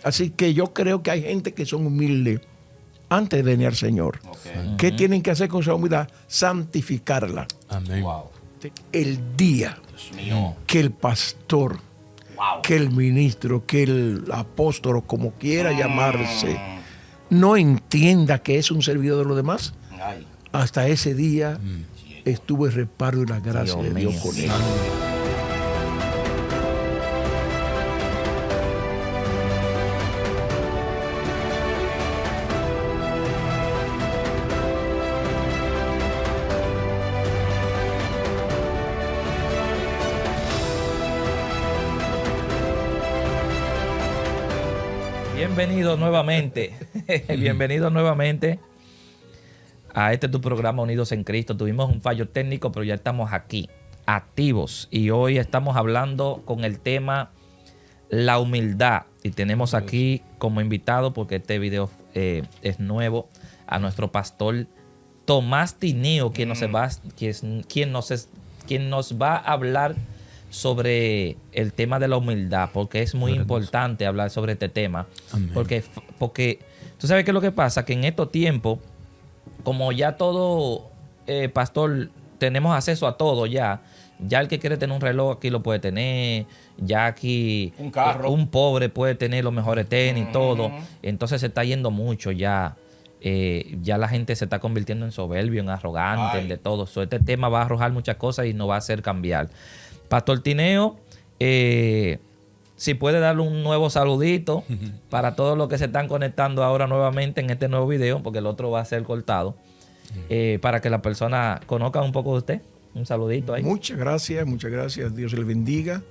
Así que yo creo que hay gente que son humildes antes de venir al Señor. ¿Qué tienen que hacer con su humildad? Santificarla. Amén. El día que el pastor, que el ministro, que el apóstol, como quiera llamarse, no entienda que es un servidor de los demás, hasta ese día estuvo el respaldo y la gracia de Dios con él. Bienvenido nuevamente, bienvenido nuevamente a tu programa Unidos en Cristo. Tuvimos un fallo técnico, pero ya estamos aquí, activos. Y hoy estamos hablando con el tema la humildad. Y tenemos aquí como invitado, porque este video es nuevo, a nuestro pastor Tomás Tineo, quien nos va a hablar sobre el tema de la humildad, porque es muy importante hablar sobre este tema. Porque tú sabes qué es lo que pasa, que en estos tiempos, como ya todo, pastor, tenemos acceso a todo ya el que quiere tener un reloj aquí lo puede tener, ya aquí un carro, un pobre puede tener los mejores tenis y todo, entonces se está yendo mucho ya. Ya la gente se está convirtiendo en soberbio, en arrogante, en de todo. Este tema va a arrojar muchas cosas y nos va a hacer cambiar. Pastor Tineo, si puede darle un nuevo saludito para todos los que se están conectando ahora nuevamente en este nuevo video, porque el otro va a ser cortado, para que la persona conozca un poco de usted. Un saludito ahí. Muchas gracias, Dios le bendiga.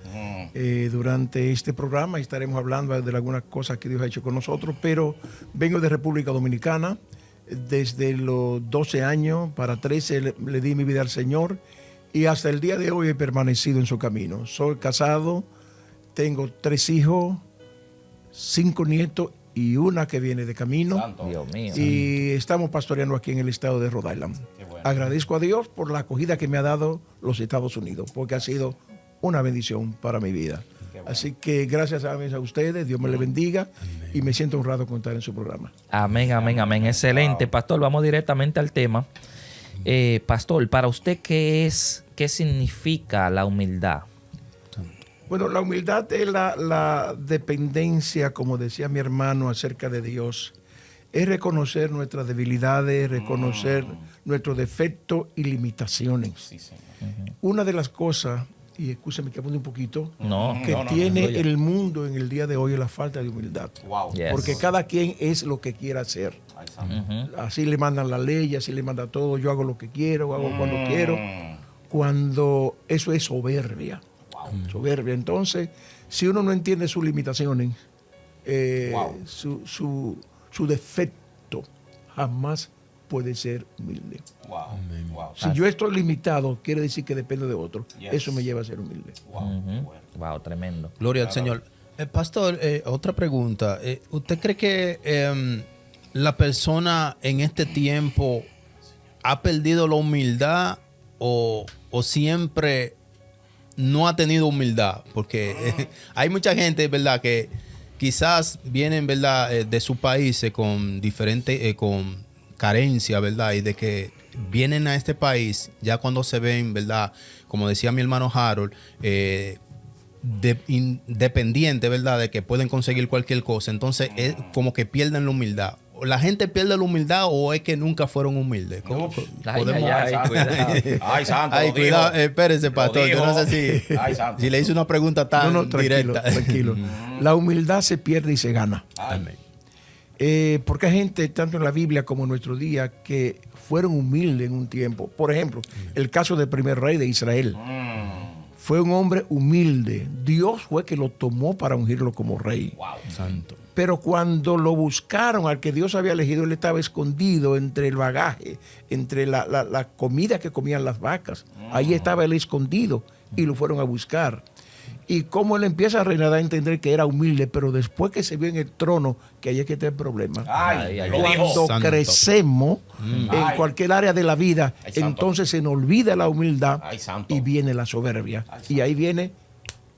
Durante este programa estaremos hablando de algunas cosas que Dios ha hecho con nosotros, pero vengo de República Dominicana. Desde los 12 años para 13 le di mi vida al Señor. Y hasta el día de hoy he permanecido en su camino. Soy casado, tengo 3 hijos, 5 nietos y una que viene de camino. Santo. Dios mío. Y estamos pastoreando aquí en el estado de Rhode Island. Bueno. Agradezco a Dios por la acogida que me ha dado los Estados Unidos, porque ha sido una bendición para mi vida. Bueno. Así que gracias a ustedes, Dios me le bendiga. Amén. Y me siento honrado con estar en su programa. Amén, amén, amén. Excelente. Pastor, vamos directamente al tema. Pastor, para usted, ¿qué significa la humildad? Bueno, la humildad es la dependencia, como decía mi hermano, acerca de Dios. Es reconocer nuestras debilidades, reconocer nuestros defectos y limitaciones. Sí, señor. Una de las cosas, y escúchame que apunte un poquito, que no, tiene el mundo en el día de hoy es la falta de humildad. Wow. Yes. Porque cada quien es lo que quiera hacer. Ay, santo. Así le mandan la ley, así le manda todo. Yo hago lo que quiero, hago cuando quiero. Cuando eso es soberbia. Soberbia. Entonces, si uno no entiende sus limitaciones, su defecto, jamás puede ser humilde. Wow. Wow. Si yo estoy limitado, quiere decir que dependo de otro. Yes. Eso me lleva a ser humilde. Wow. Bueno. Wow, tremendo. Gloria al Señor. Pastor, otra pregunta. ¿Usted cree que la persona en este tiempo ha perdido la humildad o siempre no ha tenido humildad? Porque hay mucha gente, ¿verdad?, que quizás vienen, ¿verdad?, de sus países con diferentes, con carencia, ¿verdad?, y de que vienen a este país ya cuando se ven, ¿verdad?, como decía mi hermano Harold, independiente, ¿verdad?, de que pueden conseguir cualquier cosa. Entonces es como que pierden la humildad. ¿La gente pierde la humildad o es que nunca fueron humildes? ¿Cómo podemos? Ay, santo. Ay, cuidado, espérese, pastor. Yo no sé si le hice una pregunta tan directa. Tranquilo. La humildad se pierde y se gana. Amén. Porque hay gente, tanto en la Biblia como en nuestro día, que fueron humildes en un tiempo. Por ejemplo, el caso del primer rey de Israel. Fue un hombre humilde. Dios fue que lo tomó para ungirlo como rey. Wow. Santo. Pero cuando lo buscaron, al que Dios había elegido, él estaba escondido entre el bagaje, entre la comida que comían las vacas. Ahí estaba él escondido y lo fueron a buscar. Y como él empieza a reinar, a entender que era humilde, pero después que se vio en el trono, que ahí es que está el problema. Cuando Santo. crecemos en cualquier área de la vida, Ay, santo. entonces se nos olvida la humildad Ay, santo. y viene la soberbia. Ay, santo. Y ahí viene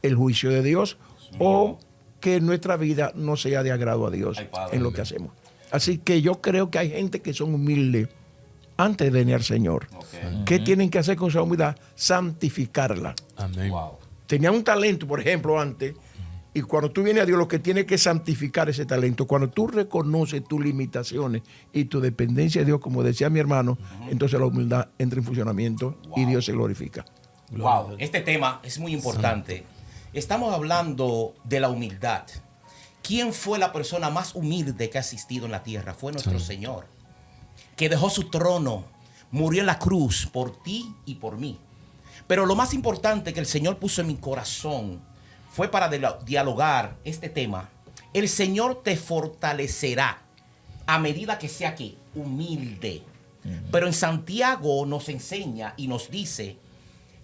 el juicio de Dios o que nuestra vida no sea de agrado a Dios Ay, Padre. en lo que hacemos. Así que yo creo que hay gente que son humildes antes de venir al Señor. Ok. ¿Qué tienen que hacer con esa humildad? Santificarla. Amén. Wow. Tenía un talento, por ejemplo, antes, y cuando tú vienes a Dios, lo que tienes que santificar ese talento. Cuando tú reconoces tus limitaciones y tu dependencia de Dios, como decía mi hermano, entonces la humildad entra en funcionamiento y Dios se glorifica. Wow, este tema es muy importante. Estamos hablando de la humildad. ¿Quién fue la persona más humilde que ha existido en la tierra? Fue nuestro Señor, que dejó su trono, murió en la cruz por ti y por mí. Pero lo más importante que el Señor puso en mi corazón fue para dialogar este tema. El Señor te fortalecerá a medida que sea que humilde. Pero en Santiago nos enseña y nos dice,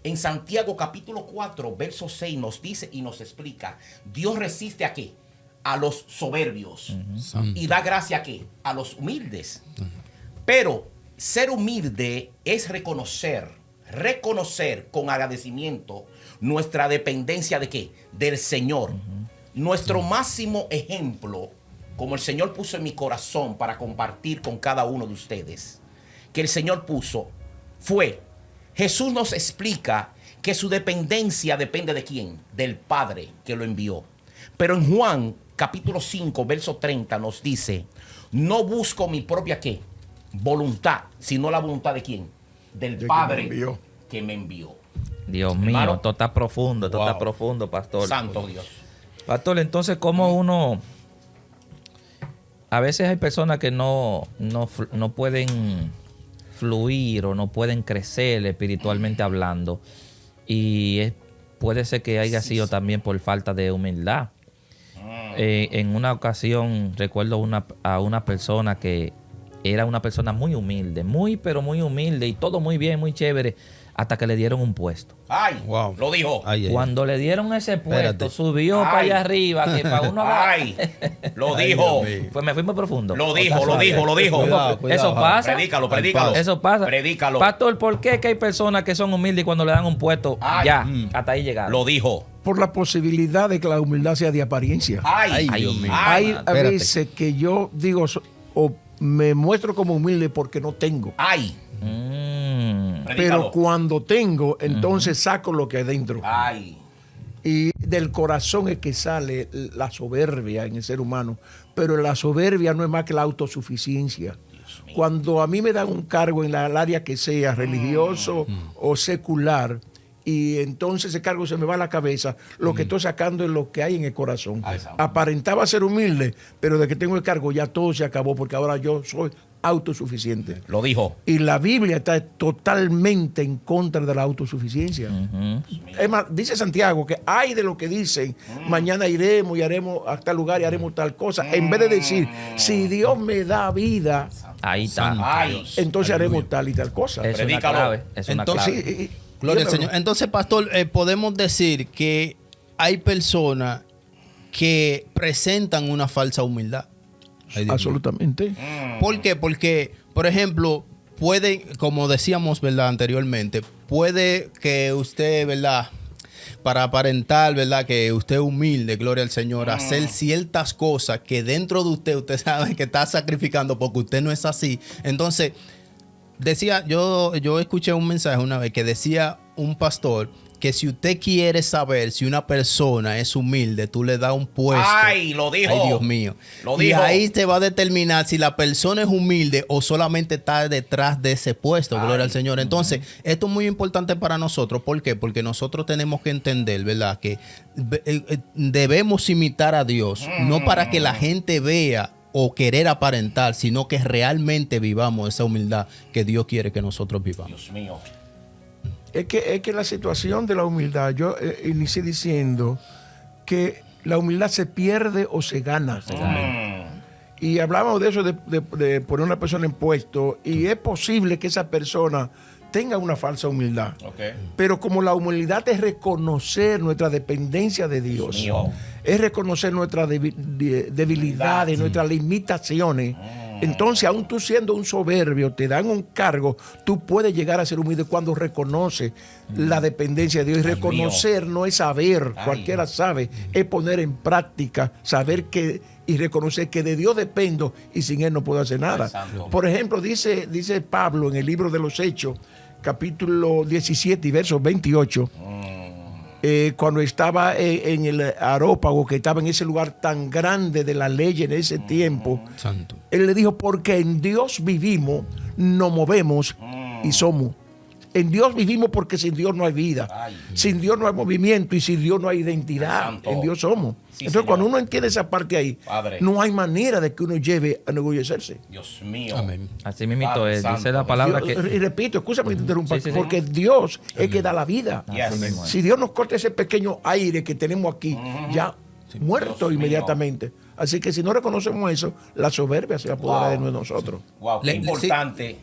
en Santiago capítulo 4, verso 6 nos dice y nos explica, Dios resiste a qué? A los soberbios. Y da gracia a qué? A los humildes. Pero ser humilde es reconocer con agradecimiento nuestra dependencia de qué? Del Señor. Nuestro máximo ejemplo, como el Señor puso en mi corazón para compartir con cada uno de ustedes, que el Señor puso, fue, Jesús nos explica que su dependencia depende de quién? Del Padre que lo envió. Pero en Juan capítulo 5, verso 30 nos dice, no busco mi propia ¿qué? Voluntad, sino la voluntad de quién? Del Padre que me envió. Dios mío, Hermano. esto está profundo, esto Wow. está profundo, pastor. Santo Dios. Pastor, entonces, ¿cómo uno... A veces hay personas que no pueden fluir o no pueden crecer espiritualmente hablando. Y puede ser que haya sido también por falta de humildad. En una ocasión recuerdo a una persona que era una persona muy humilde, pero muy humilde y todo muy bien, muy chévere, hasta que le dieron un puesto. Ay, Wow. lo dijo. Ay, ay, Cuando le dieron ese puesto, Espérate. subió para Ay. allá arriba, que para uno Ay, lo Ay, dijo. Dios mío. Pues me fui muy profundo. Lo dijo, lo dijo, lo dijo. Cuidado, cuidado. Eso pasa. Predícalo, predícalo. Eso pasa. Predícalo. Pastor, ¿por qué que hay personas que son humildes y cuando le dan un puesto, Ay. ya, hasta ahí llegaron? Lo dijo. Por la posibilidad de que la humildad sea de apariencia. Ay, Ay, Dios mío. Hay a espérate. veces que yo digo, o me muestro como humilde porque no tengo. Ay, Pero predícalo. cuando tengo, entonces saco lo que hay dentro. Ay, Y del corazón es que sale la soberbia en el ser humano. Pero la soberbia no es más que la autosuficiencia. Cuando a mí me dan un cargo en el área que sea, religioso o secular, y entonces ese cargo se me va a la cabeza, lo que estoy sacando es lo que hay en el corazón. Ay, santo. Aparentaba ser humilde, pero de que tengo el cargo ya todo se acabó, porque ahora yo soy autosuficiente. lo dijo. Y la Biblia está totalmente en contra de la autosuficiencia. Es más, dice Santiago que hay de lo que dicen, mañana iremos y haremos a tal lugar y haremos tal cosa. En vez de decir, si Dios me da vida, Ahí está. Ay, entonces haremos tal y tal cosa. Es una Predícalo. clave. Es una Entonces, clave. Gloria al dígamelo. Señor. Entonces, pastor, podemos decir que hay personas que presentan una falsa humildad. Ay, Dios mío. Absolutamente. ¿Por qué? Porque, por ejemplo, puede, como decíamos, ¿verdad? Anteriormente, puede que usted, ¿verdad? Para aparentar, ¿verdad? Que usted es humilde, gloria al Señor, hacer ciertas cosas que dentro de usted sabe que está sacrificando porque usted no es así. Entonces, decía, yo escuché un mensaje una vez que decía un pastor que si usted quiere saber si una persona es humilde, tú le das un puesto. Ay, lo dijo. Ay, Dios mío. Lo Y dijo. ahí se va a determinar si la persona es humilde o solamente está detrás de ese puesto. Gloria al Señor. Entonces, esto es muy importante para nosotros. ¿Por qué? Porque nosotros tenemos que entender, ¿verdad? Que debemos imitar a Dios, no para que la gente vea o querer aparentar, sino que realmente vivamos esa humildad que Dios quiere que nosotros vivamos. Dios mío. Es que la situación de la humildad, yo inicié diciendo que la humildad se pierde o se gana. Y hablábamos de eso, de poner una persona en puesto, y es posible que esa persona tenga una falsa humildad. Ok. Pero como la humildad es reconocer nuestra dependencia de Dios, Mío. es reconocer nuestras debilidades, nuestras limitaciones, Entonces, aún tú siendo un soberbio, te dan un cargo, tú puedes llegar a ser humilde cuando reconoces la dependencia de Dios. Y reconocer no es saber, cualquiera sabe, es poner en práctica, saber que y reconocer que de Dios dependo y sin Él no puedo hacer nada. Por ejemplo, dice Pablo en el libro de los Hechos, capítulo 17 y verso 28, cuando estaba en el Areópago, que estaba en ese lugar tan grande de la ley en ese tiempo, Santo. él le dijo, porque en Dios vivimos, nos movemos y somos. En Dios vivimos porque sin Dios no hay vida. Sin Dios no hay movimiento y sin Dios no hay identidad. Santo. En Dios somos. Sí, entonces, señor. cuando uno entiende esa parte ahí, Padre. no hay manera de que uno lleve a enorgullecerse. Dios mío. Amén. Así mismo Padre es. Dice Santo. la palabra Dios- que... y repito, escúchame que te interrumpa, Sí, sí, sí. porque Dios es el que da la vida. Yes. Así mismo es. Si Dios nos corta ese pequeño aire que tenemos aquí, ya muerto Dios mío. inmediatamente. Así que si no reconocemos eso, la soberbia se apodera de nosotros. Wow, Le- qué le- importante.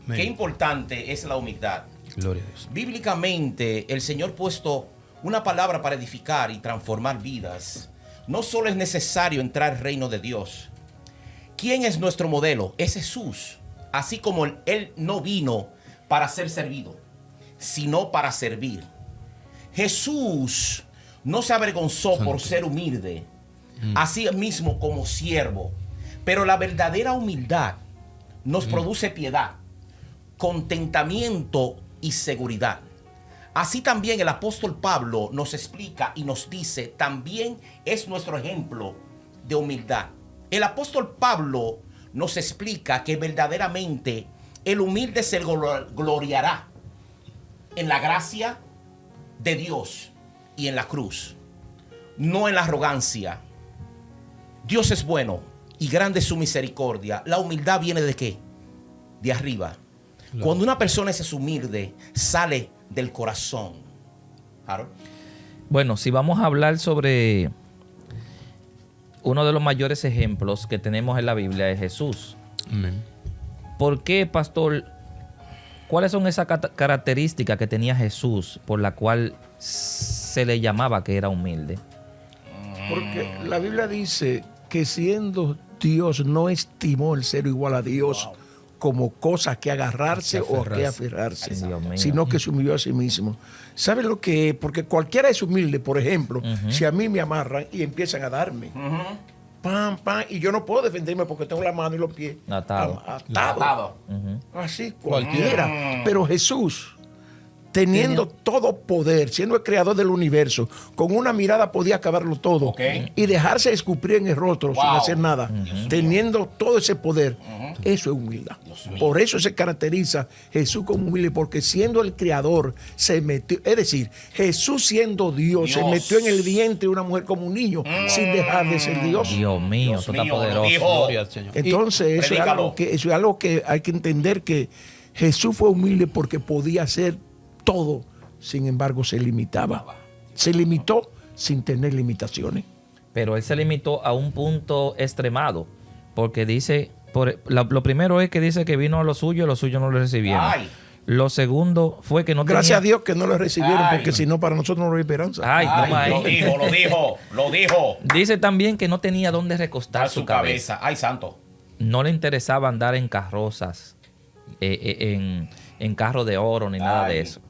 Amén. Qué importante es la humildad. Gloria a Dios. Bíblicamente, el Señor ha puesto una palabra para edificar y transformar vidas. No solo es necesario entrar al reino de Dios. ¿Quién es nuestro modelo? Es Jesús. Así como Él no vino para ser servido, sino para servir. Jesús no se avergonzó por ser humilde, así mismo como siervo. Pero la verdadera humildad nos produce piedad, contentamiento y seguridad. Así también el apóstol Pablo nos explica y nos dice, también es nuestro ejemplo de humildad. El apóstol Pablo nos explica que verdaderamente el humilde se gloriará en la gracia de Dios y en la cruz, no en la arrogancia. Dios es bueno y grande es su misericordia. La humildad viene ¿de qué? De arriba. Cuando una persona es humilde, sale del corazón. Harold. Bueno, si vamos a hablar sobre uno de los mayores ejemplos que tenemos en la Biblia es Jesús. Amén. ¿Por qué, pastor? ¿Cuáles son esas características que tenía Jesús por la cual se le llamaba que era humilde? Porque la Biblia dice que siendo Dios no estimó el ser igual a Dios como cosa que agarrarse o a que aferrarse, Ay, Dios mío. sino que se humilló a sí mismo. ¿Sabes lo que es? Porque cualquiera es humilde, por ejemplo, si a mí me amarran y empiezan a darme, pam, pam, y yo no puedo defenderme porque tengo la mano y los pies Atado. atados. Ujú. Así cualquiera. Pero Jesús, teniendo todo poder, siendo el creador del universo, con una mirada podía acabarlo todo Ok. y dejarse escupir en el rostro sin Wow. hacer nada, teniendo todo ese poder. Eso es humildad. Por eso se caracteriza Jesús como humilde, porque siendo el creador, se metió, es decir, Jesús siendo Dios, se Dios. metió en el vientre de una mujer como un niño, sin dejar de ser Dios. Dios mío, Dios tú estás mío, lo poderoso. dijo. Gloria al Señor. Entonces, eso es, predícalo. eso es algo que hay que entender, que Jesús fue humilde porque podía hacer todo, sin embargo se limitaba. Se limitó sin tener limitaciones. Pero él se limitó a un punto extremado, porque dice, lo primero es que dice que vino a los suyos no lo recibieron. Ay. Lo segundo fue que no Gracias a tenía... Dios que no lo recibieron, Ay. porque si no, para nosotros no hay esperanza. Ay, Ay, toma ahí. lo dijo. Dice también que no tenía dónde recostar A su cabeza. Ay, santo. No le interesaba andar en carrozas, en carro de oro, ni nada de Ay. eso.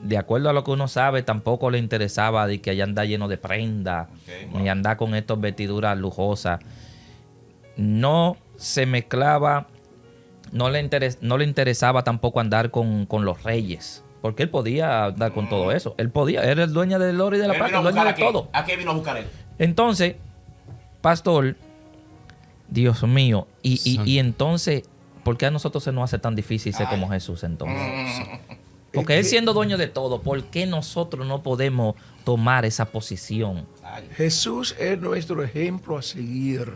De acuerdo a lo que uno sabe, tampoco le interesaba de que allá andar lleno de prenda, Ok, ni andar con estas vestiduras lujosas. No se mezclaba, no le interesaba tampoco andar con los reyes, porque él podía andar con todo eso. Él podía, era el dueño del oro y de la Él plata, vino el a dueño buscar de todo. ¿A qué vino a buscar él? Entonces, pastor, Dios mío, y entonces, ¿por qué a nosotros se nos hace tan difícil ser como Jesús entonces? Porque él siendo dueño de todo, ¿por qué nosotros no podemos tomar esa posición? Ay. Jesús es nuestro ejemplo a seguir,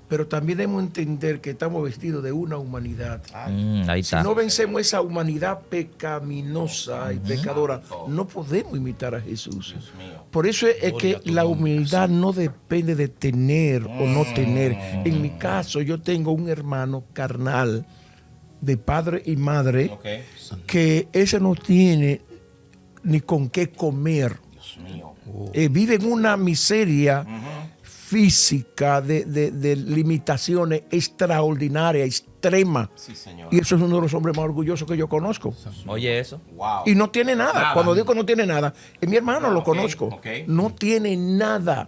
pero también debemos entender que estamos vestidos de una humanidad. Ahí Si está. no vencemos esa humanidad pecaminosa y pecadora, no podemos imitar a Jesús. Por eso es que la humildad no depende de tener o no tener. En mi caso, yo tengo un hermano carnal de padre y madre Ok. que ese no tiene ni con qué comer. Dios mío. Vive en una miseria física, de limitaciones extraordinarias, extremas. Sí, señor. Y eso es uno de los hombres más orgullosos que yo conozco. Oye, eso. Wow. Y no tiene nada. Nada. Cuando digo que no tiene nada, es mi hermano, lo Ok, conozco. ok. No tiene nada.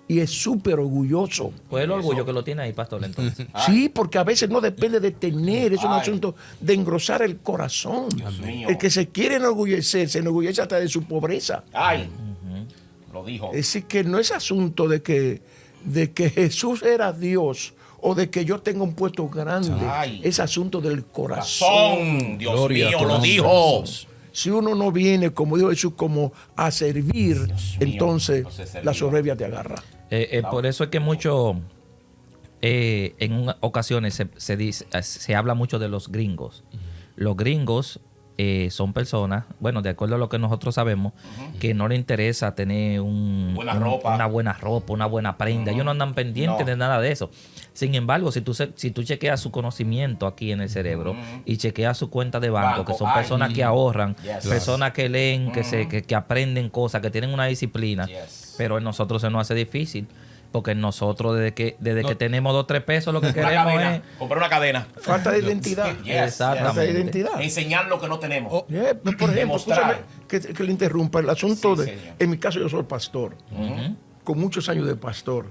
Y es súper orgulloso. Pues el orgullo que lo tiene ahí, pastor, entonces. Sí, porque a veces no depende de tener, es un Ay. asunto de engrosar el corazón. Dios mío. El que se quiere enorgullecer, se enorgullece hasta de su pobreza. Ay, lo dijo. Es decir, que no es asunto de que Jesús era Dios o de que yo tenga un puesto grande. Ay. Es asunto del corazón. Razón. Dios Gloria a mío, tu lo nombre, dijo. Jesús. Si uno no viene, como dijo Jesús, como a servir, mío, entonces entonces servir. la soberbia te agarra. Por eso es que mucho, ocasiones se habla mucho de los gringos. Los gringos son personas, bueno, de acuerdo a lo que nosotros sabemos, que no les interesa tener Buena ropa. una buena ropa, una buena prenda. Ellos no andan pendientes No. de nada de eso. Sin embargo, si tú chequeas su conocimiento aquí en el cerebro y chequeas su cuenta de banco, que son Ay. personas que ahorran, Yes. personas que leen, que aprenden cosas, que tienen una disciplina, Yes. pero en nosotros se nos hace difícil. Porque nosotros desde que tenemos 2 o 3 pesos lo que Una queremos cadena. es... Comprar una cadena. Falta de identidad. Yes, Exactamente. Falta de identidad. Enseñar lo que no tenemos. Yeah, por ejemplo, Demostrar. escúchame que le interrumpa. El asunto Sí, de, señor. en mi caso yo soy pastor, con muchos años de pastor.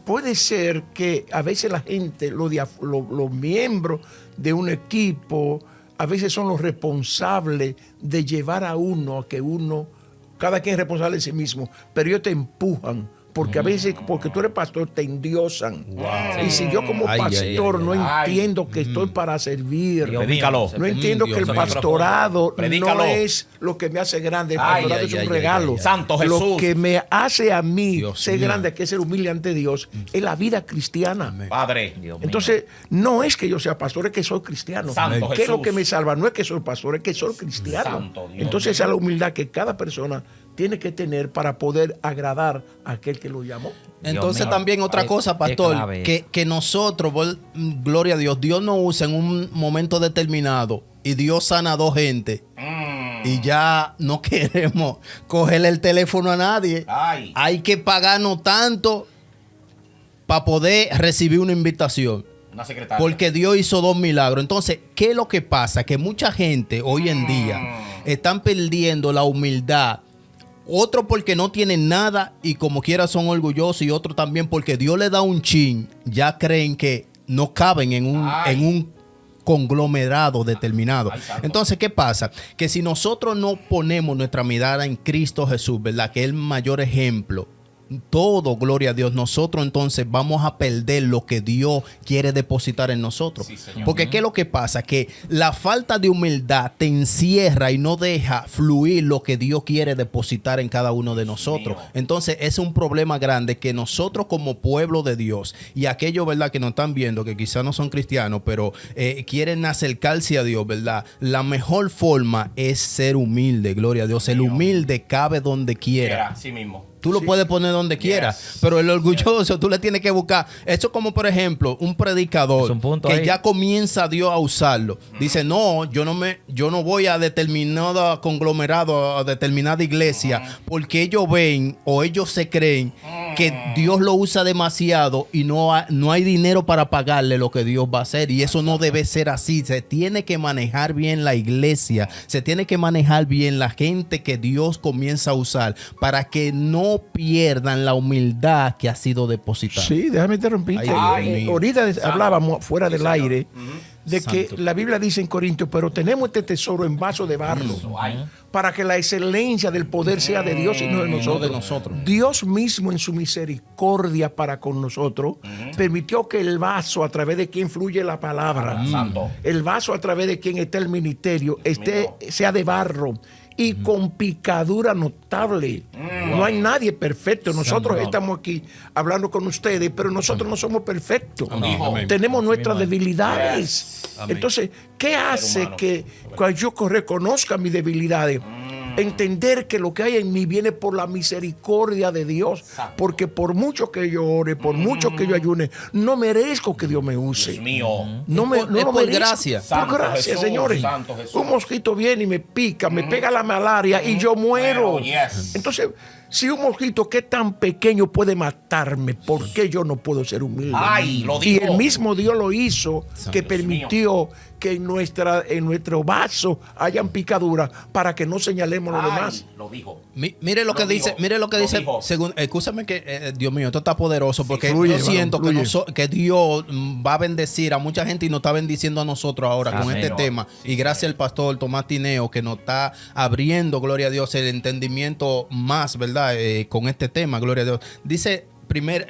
Puede ser que a veces la gente, los miembros de un equipo, a veces son los responsables de llevar a uno a que uno, cada quien es responsable de sí mismo, pero ellos te empujan. Porque a veces, porque tú eres pastor, te endiosan. Y si yo como Ay, ay, pastor ay, no ay. entiendo que estoy para servir, Dios mío. Predícalo. no entiendo Dios que el mío. pastorado Predícalo. no es lo que me hace grande, el Ay, pastorado ay, es un ay, regalo. ay, ay. Santo Lo Jesús. que me hace a mí Dios ser mío. grande, que es ser humilde ante Dios, es la vida cristiana. Padre. Dios mío. Entonces, no es que yo sea pastor, es que soy cristiano. Santo ¿Qué es lo Jesús. que me salva? No es que soy pastor, es que soy cristiano. Santo Dios Entonces, esa es la humildad que cada persona tiene que tener para poder agradar a aquel que lo llamó. Entonces mío. también otra Ay, cosa, qué pastor, clave que nosotros, gloria a Dios, Dios nos usa en un momento determinado y Dios sana a 2 gente y ya no queremos cogerle el teléfono a nadie. Ay. Hay que pagarnos tanto para poder recibir una invitación. Una secretaria. Porque Dios hizo 2 milagros. Entonces, ¿qué es lo que pasa? Que mucha gente hoy en día están perdiendo la humildad. Otro porque no tienen nada y como quiera son orgullosos, y otro también porque Dios le da un chin, ya creen que no caben en un conglomerado determinado. Ay, santo. Entonces, ¿qué pasa? Que si nosotros no ponemos nuestra mirada en Cristo Jesús, ¿verdad? Que es el mayor ejemplo. Todo, gloria a Dios, nosotros entonces vamos a perder lo que Dios quiere depositar en nosotros. Sí, señor. Porque ¿qué es lo que pasa? Que la falta de humildad te encierra y no deja fluir lo que Dios quiere depositar en cada uno de nosotros. mío. Entonces es un problema grande que nosotros como pueblo de Dios y aquellos, ¿verdad?, que nos están viendo, que quizás no son cristianos, pero quieren acercarse a Dios, ¿verdad? La mejor forma es ser humilde, gloria a Dios. El humilde cabe donde quiera. Era así mismo. Tú lo puedes poner donde quieras, pero el orgulloso tú le tienes que buscar. Eso es como, por ejemplo, un predicador Es un punto que ahí. ya comienza Dios a usarlo. Dice, no, yo no voy a determinado conglomerado, a determinada iglesia, porque ellos ven o ellos se creen que Dios lo usa demasiado y no hay dinero para pagarle lo que Dios va a hacer. Y eso no debe ser así. Se tiene que manejar bien la iglesia, se tiene que manejar bien la gente que Dios comienza a usar para que no pierdan la humildad que ha sido depositada. Sí, déjame interrumpirte. Ay, Dios mío. Ahorita hablábamos fuera del señor. aire de que Santo. la Biblia dice en Corintios, pero tenemos este tesoro en vaso de barro Ay. para que la excelencia del poder sea de Dios y no de nosotros. de nosotros. Dios mismo en su misericordia para con nosotros permitió que el vaso a través de quien fluye la palabra, Santo. el vaso a través de quien está el ministerio, mío. sea de barro y con picadura notable. No hay nadie perfecto. Nosotros Santo. estamos aquí hablando con ustedes, pero nosotros no somos perfectos. Amén. Tenemos nuestras Amén. debilidades. Amén. Entonces, ¿qué hace humano. que cuando yo reconozca mis debilidades? Entender que lo que hay en mí viene por la misericordia de Dios. Exacto. Porque por mucho que yo ore, por mucho que yo ayune, no merezco que Dios me use. Dios mío. No me, Es por- no es lo por merezco. gracia. Por Santo gracia, Jesús, señores. Santo Jesús. Un mosquito viene y me pica, me pega la malaria y yo muero. Yes. Entonces, Si un mosquito que es tan pequeño puede matarme, ¿por qué yo no puedo ser humilde? Ay, lo Y dijo. el mismo Dios lo hizo, que Dios permitió que en nuestro vaso hayan picaduras para que no señalemos lo demás. Lo dijo. Mire lo que dice, dijo, mire lo que lo dice, dijo. según, escúchame que, Dios mío, esto está poderoso, porque fluye, yo siento hermano, fluye. que Dios va a bendecir a mucha gente y nos está bendiciendo a nosotros ahora con Amén. este tema. Y gracias al pastor Tomás Tineo que nos está abriendo, gloria a Dios, el entendimiento más, ¿verdad? Con este tema, gloria a Dios. Dice Primera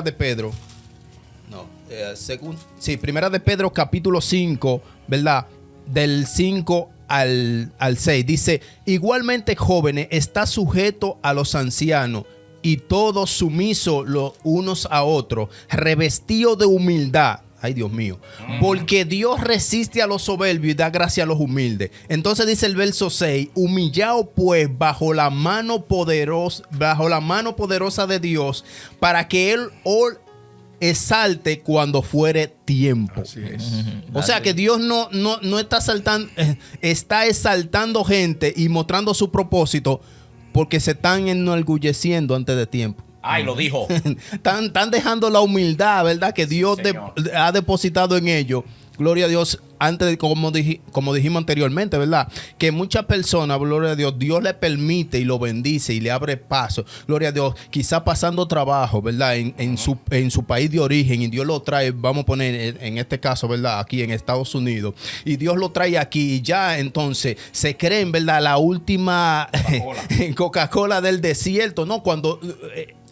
de Pedro. Primera de Pedro capítulo 5, ¿verdad? Del 5 al 6. Dice, igualmente jóvenes, está sujeto a los ancianos y todos sumisos los unos a otros, revestidos de humildad. Ay, Dios mío. Porque Dios resiste a los soberbios y da gracia a los humildes. Entonces dice el verso 6, humillaos pues bajo la mano poderosa de Dios, para que Él os exalte cuando fuere tiempo. Así es. O sea que Dios no está está exaltando gente y mostrando su propósito porque se están enorgulleciendo antes de tiempo. Ay, lo dijo. Están dejando la humildad, ¿verdad? Que Dios Señor. ha depositado en ellos. Gloria a Dios, antes de, como dijimos anteriormente, ¿verdad? Que muchas personas, gloria a Dios, Dios le permite y lo bendice y le abre paso. Gloria a Dios, quizá pasando trabajo, ¿verdad? En su país de origen, y Dios lo trae, vamos a poner en este caso, ¿verdad? Aquí en Estados Unidos. Y Dios lo trae aquí y ya entonces se creen, ¿verdad? La última Coca-Cola del desierto, ¿no? Cuando...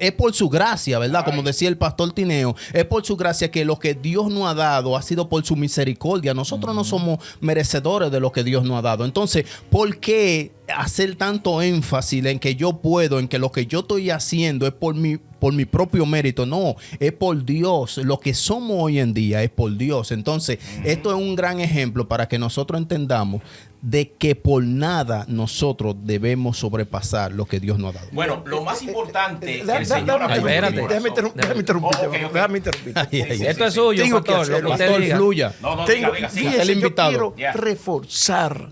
es por su gracia, ¿verdad? Como decía el pastor Tineo, es por su gracia que lo que Dios nos ha dado ha sido por su misericordia. Nosotros no somos merecedores de lo que Dios nos ha dado. Entonces, ¿por qué hacer tanto énfasis en que yo puedo, en que lo que yo estoy haciendo es por mi propio mérito? No, es por Dios. Lo que somos hoy en día es por Dios. Entonces, esto es un gran ejemplo para que nosotros entendamos de que por nada nosotros debemos sobrepasar lo que Dios nos ha dado. Bueno, lo más importante que el Señor ha puesto en espérate. mi Déjame corazón. interrumpirte. Ok. Déjame interrumpirte. Esto es suyo, Tengo que pastor. hacerlo. Lo que usted Pastor, diga. fluya. No, Tengo, diga, fíjese, el yo invitado. quiero Ya. reforzar.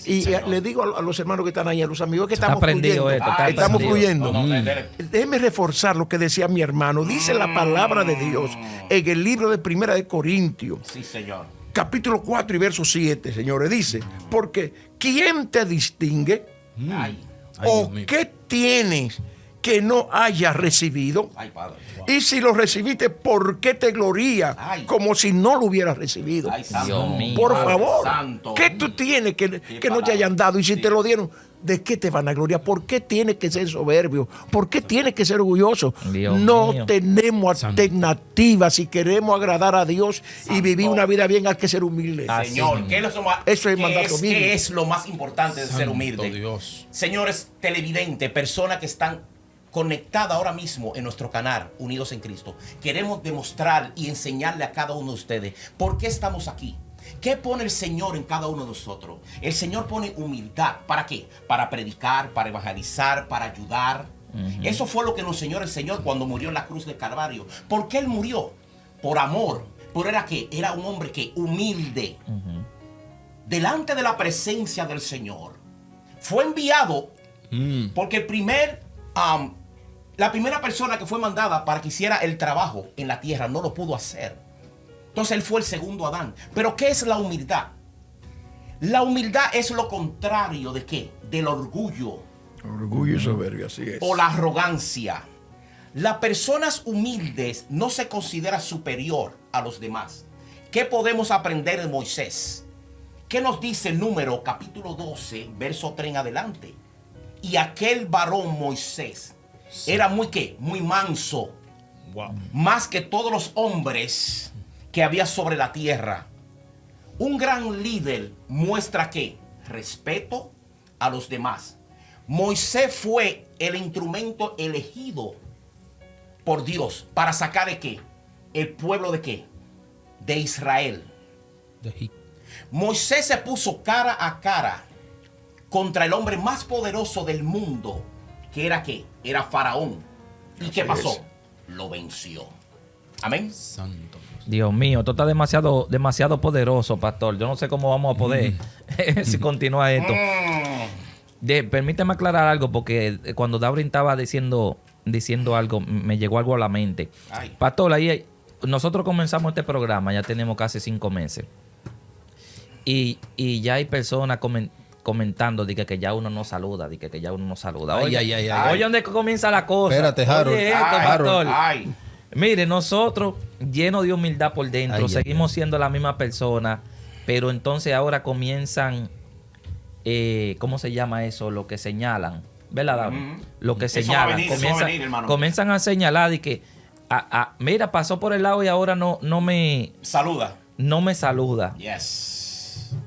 Y señor. le digo a los hermanos que están ahí, a los amigos que Está estamos prendido fluyendo. esto, está Estamos prendido. fluyendo. No, dele. Déjeme reforzar lo que decía mi hermano. Dice la palabra de Dios en el libro de Primera de Corintios, Sí, Señor. capítulo 4 y verso 7, señores. Dice, porque ¿quién te distingue? Ay, Ay, ¿O Dios mío. qué tienes que no hayas recibido? ay, Padre. Y si lo recibiste, ¿por qué te glorías Ay. como si no lo hubieras recibido? Ay, santo. Dios mío. Por Padre favor, santo. ¿qué tú tienes que no te palabra. hayan dado? Y si Sí. te lo dieron, ¿de qué te van a gloriar? ¿Por qué tienes que ser soberbio? ¿Por qué tienes que ser orgulloso? Dios No mío. tenemos alternativa. Si queremos agradar a Dios y Santo. vivir una vida bien, hay que ser humilde. Así Señor, mismo. ¿qué es lo más, Eso es qué mandato bíblico. qué es lo más importante de ser Santo humilde? Dios. Señores televidentes, personas que están conectadas ahora mismo en nuestro canal Unidos en Cristo, queremos demostrar y enseñarle a cada uno de ustedes por qué estamos aquí. ¿Qué pone el Señor en cada uno de nosotros? El Señor pone humildad. ¿Para qué? Para predicar, para evangelizar, para ayudar. Eso fue lo que nos enseñó el Señor cuando murió en la cruz del Calvario. ¿Por qué Él murió? Por amor. Pero era que era un hombre que humilde. Delante de la presencia del Señor. Fue enviado porque la primera persona que fue mandada para que hiciera el trabajo en la tierra no lo pudo hacer. Entonces él fue el segundo Adán. Pero ¿qué es la humildad? La humildad es lo contrario de ¿qué? Del orgullo Orgullo y soberbia, así es. o la arrogancia. Las personas humildes no se considera superior a los demás. ¿Qué podemos aprender de Moisés? ¿Qué nos dice Número capítulo 12, verso 3 en adelante? Y aquel varón Moisés era muy ¿qué? Muy manso. Wow. Más que todos los hombres que había sobre la tierra. Un gran líder muestra que respeto a los demás. Moisés fue el instrumento elegido por Dios para sacar de qué? El pueblo de qué? De Israel. Moisés se puso cara a cara contra el hombre más poderoso del mundo, que era qué? Era Faraón. ¿Y qué pasó? Lo venció. Amén. Santo. Dios mío, esto está demasiado poderoso, pastor. Yo no sé cómo vamos a poder si continúa esto. Permíteme aclarar algo, porque cuando Daurin estaba diciendo algo, me llegó algo a la mente. Ay. Pastor, ahí nosotros comenzamos este programa, ya tenemos casi 5 meses. Y ya hay personas comentando de que ya uno no saluda, de que ya uno no saluda. Ay, Oye, ay, ay, ay. oye, ¿dónde comienza la cosa? Espérate, Harold. Oye, esto, Ay, pastor. ay. Mire, nosotros, llenos de humildad por dentro, Ay, seguimos siendo la misma persona, pero entonces ahora comienzan, ¿cómo se llama eso? Lo que señalan, ¿verdad, David? Lo que Eso va a señalan. venir, eso va a venir, hermano. Comienzan a señalar de que, mira, pasó por el lado y ahora no me saluda. Yes.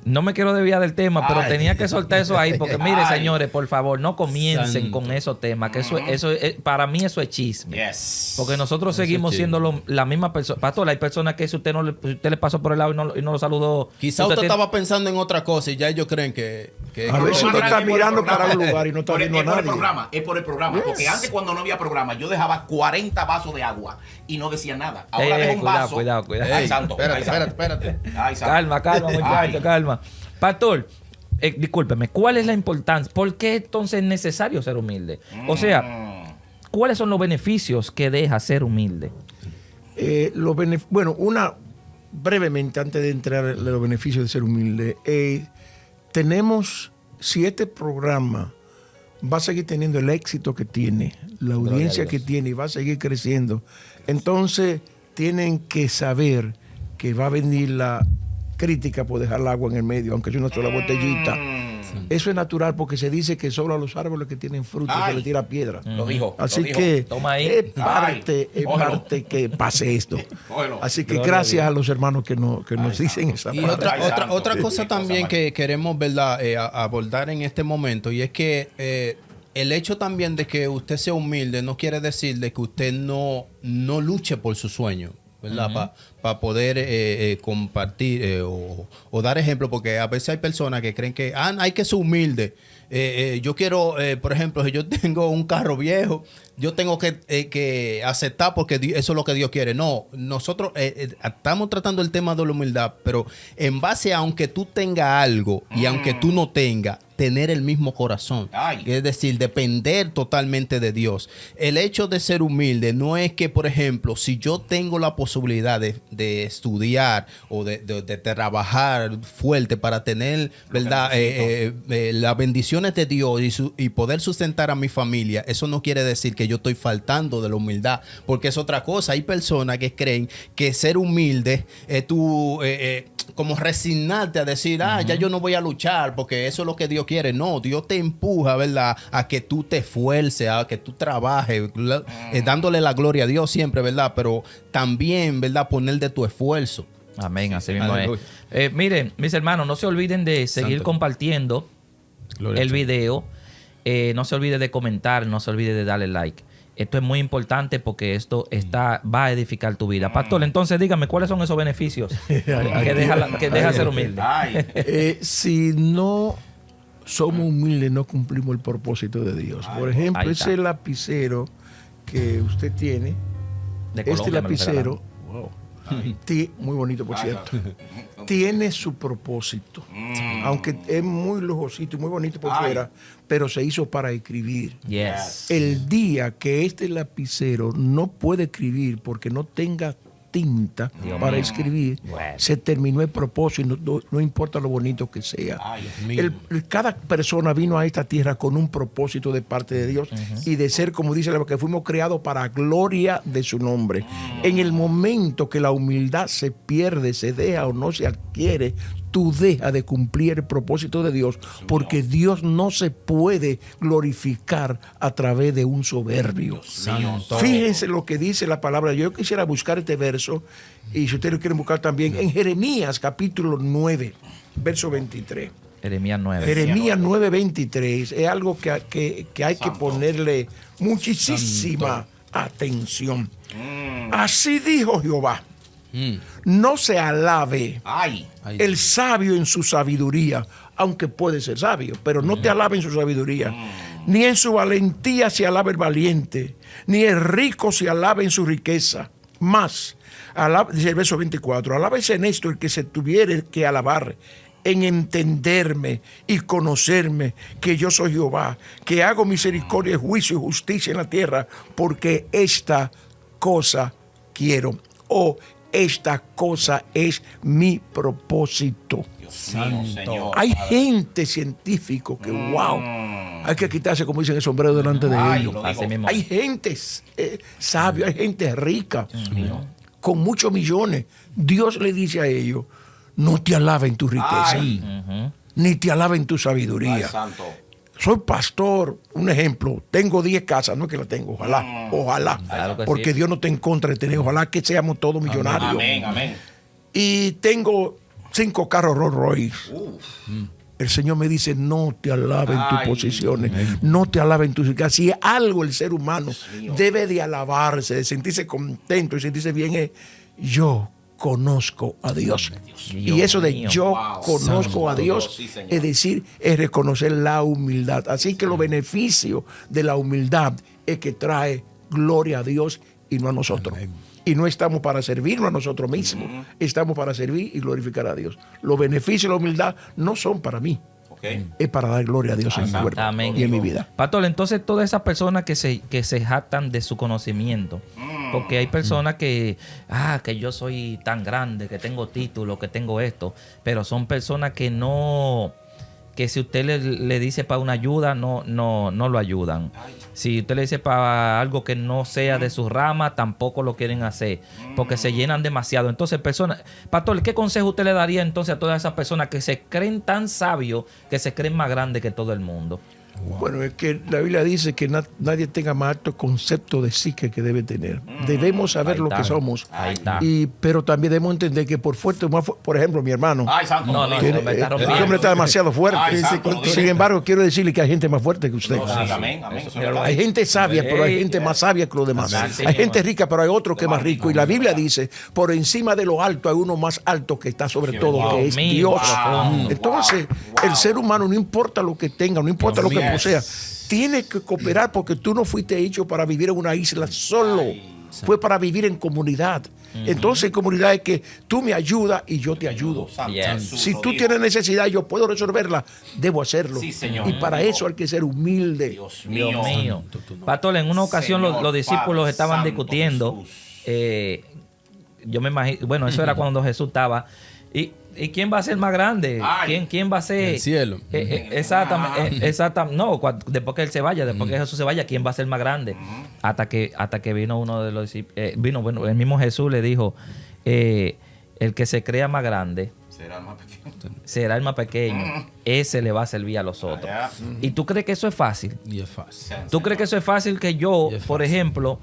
No me quiero desviar del tema, pero Ay. tenía que soltar eso ahí, porque mire, Ay. señores, por favor, no comiencen Santo. con esos temas, que eso para mí eso es chisme. Yes. Porque nosotros Eso seguimos es siendo la misma persona. Pastor, hay personas que si usted le pasó por el lado y no lo saludó. Quizá usted tiene- estaba pensando en otra cosa y ya ellos creen que A veces uno está mirando para un lugar y no está Por viendo a Es por el nadie. programa, es por el programa. Yes. Porque antes, cuando no había programa, yo dejaba 40 vasos de agua y no decía nada. Ahora dejo un cuidado, vaso. cuidado. Ay, Ey, santo. espérate, ay, santo. espérate. Ay, santo. Calma, muchacho, Ay. calma. Pastor, discúlpeme, ¿cuál es la importancia? ¿Por qué entonces es necesario ser humilde? O sea, ¿cuáles son los beneficios que deja ser humilde? Brevemente, antes de entrar en los beneficios de ser humilde, tenemos 7 programas. Va a seguir teniendo el éxito que tiene, la audiencia que tiene y va a seguir creciendo. Entonces, tienen que saber que va a venir la crítica por dejar el agua en el medio, aunque sea una sola botellita. Eso es natural porque se dice que solo a los árboles que tienen frutos se Ay. les tira piedra. Lo dijo. Así lo dijo. que Toma ahí. es parte Cógelo. que pase esto. Cógelo. Así que Gloria gracias a a los hermanos que nos dicen esa Y parte. Ay, santo. otra Qué cosa cosa también mala. que queremos, ¿verdad? Abordar en este momento, y es que el hecho también de que usted sea humilde no quiere decir de que usted no luche por su sueño, ¿verdad? Para poder compartir o dar ejemplo, porque a veces hay personas que creen que hay que ser humilde. Yo quiero, por ejemplo, si yo tengo un carro viejo, yo tengo que aceptar porque eso es lo que Dios quiere. No, nosotros estamos tratando el tema de la humildad, pero en base a aunque tú tengas algo y aunque tú no tengas, tener el mismo corazón. Ay. Es decir, depender totalmente de Dios. El hecho de ser humilde no es que, por ejemplo, si yo tengo la posibilidad de estudiar o de trabajar fuerte para tener, ¿verdad? Las bendiciones de Dios y poder sustentar a mi familia, eso no quiere decir que yo estoy faltando de la humildad, porque es otra cosa. Hay personas que creen que ser humilde es tú como resignarte a decir, ya yo no voy a luchar porque eso es lo que Dios quiere. No, Dios te empuja, ¿verdad? A que tú te esfuerces, a que tú trabajes, dándole la gloria a Dios siempre, ¿verdad? Pero también, ¿verdad? Poner de tu esfuerzo. Amén, así mismo es. Aleluya. Miren, mis hermanos, no se olviden de seguir Santo. compartiendo Gloria el a Dios. video. No se olvide de comentar, no se olvide de darle like. Esto es muy importante porque esto va a edificar tu vida. Pastor, entonces dígame, ¿cuáles son esos beneficios que deja ser humilde? Ay. Si no somos humildes, no cumplimos el propósito de Dios. Por ejemplo, ahí está. ese lapicero que usted tiene, De este Colombia me lo lapicero, muy bonito por cierto, tiene su propósito. Aunque es muy lujosito y muy bonito por Ay. fuera, pero se hizo para escribir. Yes. El día que este lapicero no puede escribir porque no tenga tinta Dios para mío. escribir, Bueno. se terminó el propósito, no importa lo bonito que sea. Ay, Cada persona vino a esta tierra con un propósito de parte de Dios y de ser, como dice, que fuimos creados para gloria de su nombre. En el momento que la humildad se pierde, se deja o no se adquiere, tú dejas de cumplir el propósito de Dios, porque Dios no se puede glorificar a través de un soberbio. Santo. Fíjense lo que dice la palabra. Yo quisiera buscar este verso, y si ustedes lo quieren buscar también, en Jeremías capítulo 9, verso 23. Jeremías 9. Jeremías 9:23 es algo que hay que ponerle muchísima atención. Así dijo Jehová: no se alabe ay. Ay, el sabio en su sabiduría, aunque puede ser sabio, pero no te alabe en su sabiduría. Ni en su valentía se alabe el valiente, ni el rico se alabe en su riqueza. Más, dice el verso 24, alábese en esto el que se tuviere que alabar, en entenderme y conocerme que yo soy Jehová, que hago misericordia, juicio y justicia en la tierra, porque esta cosa quiero, o esta cosa es mi propósito. Dios mío, Señor. Hay gente científico que, wow, hay que quitarse, como dicen, el sombrero delante de Ay, ellos. lo digo. Así mismo. Hay gente sabia, hay gente rica, con muchos millones. Dios le dice a ellos, no te alaben tu riqueza, Ay. ni te alaben tu Ay, sabiduría. santo. Soy pastor, un ejemplo, tengo 10 casas, no es que la tengo, ojalá, ojalá, Claro que porque sí. Dios no está en contra de tener, ojalá que seamos todos millonarios. Amén, amén. Y tengo 5 carros Rolls Royce. Uf. El Señor me dice, no te alaben tus Ay. posiciones, no te alaben tus riquezas. Si algo el ser humano mío. debe de alabarse, de sentirse contento y sentirse bien, es yo conozco a Dios. Y Dios eso de mío. yo Wow. conozco a Santo Dios, Dios, sí, Señor. es decir, es reconocer la humildad. Así que los beneficios de la humildad es que trae gloria a Dios y no a nosotros. Y no estamos para servirnos a nosotros mismos, estamos para servir y glorificar a Dios. Los beneficios de la humildad no son para mí, Ok. es para dar gloria a Dios en mi cuerpo Amén. y en mi vida. Pastor, entonces todas esas personas que se jactan de su conocimiento, porque hay personas que yo soy tan grande, que tengo título, que tengo esto, pero son personas que no, que si usted le dice para una ayuda, no lo ayudan. Si usted le dice para algo que no sea de su rama, tampoco lo quieren hacer, porque se llenan demasiado. Entonces, Pastor, ¿qué consejo usted le daría entonces a todas esas personas que se creen tan sabios, que se creen más grandes que todo el mundo? Bueno, es que la Biblia dice que nadie tenga más alto concepto de sí que debe tener. Debemos saber Ahí lo está. que somos. Ahí está. Pero también debemos entender que por ejemplo, mi hermano, Ay, santo. No, no, que, no, me está este rompiendo. hombre está demasiado fuerte. Ay, santo, lo Sin digo. embargo, quiero decirle que hay gente más fuerte que usted. No, sí, amén, amén. Eso es Míralo verdad. Hay gente sabia, pero hay Ey, gente más sabia que los demás. Amén. Sí, Hay gente mismo. rica, pero hay otro que es más rico. Y la Biblia verdad. dice, por encima de lo alto hay uno más alto que está sobre Sí, todo, wow, que es mío, Dios. profundo. Entonces, Wow. el ser humano, no importa lo que tenga, no importa lo que Yes. posea, tiene que cooperar porque tú no fuiste hecho para vivir en una isla solo. Fue para vivir en comunidad. Entonces, en comunidad es que tú me ayudas y yo te ayudo. Santo Yes. Jesús, Si lo tú digo. tienes necesidad y yo puedo resolverla, debo hacerlo. Sí, Señor. Y para eso hay que ser humilde. Dios Dios mío. mío. Pastor, en una ocasión Señor, los discípulos Padre estaban Santo discutiendo. Jesús. Yo me imagino, bueno, eso era cuando Jesús estaba. ¿Y quién va a ser más grande? Ay. ¿Quién va a ser? El cielo. Exactamente. No, después que él se vaya, después que Jesús se vaya, ¿quién va a ser más grande? Hasta que vino uno de los discípulos. Bueno, el mismo Jesús le dijo: el que se crea más grande Será más pequeño. será el más pequeño. Ese le va a servir a los otros. Allá. ¿Y tú crees que eso es fácil? Y es fácil. ¿Tú crees que eso es fácil que yo, Y es por fácil. ejemplo,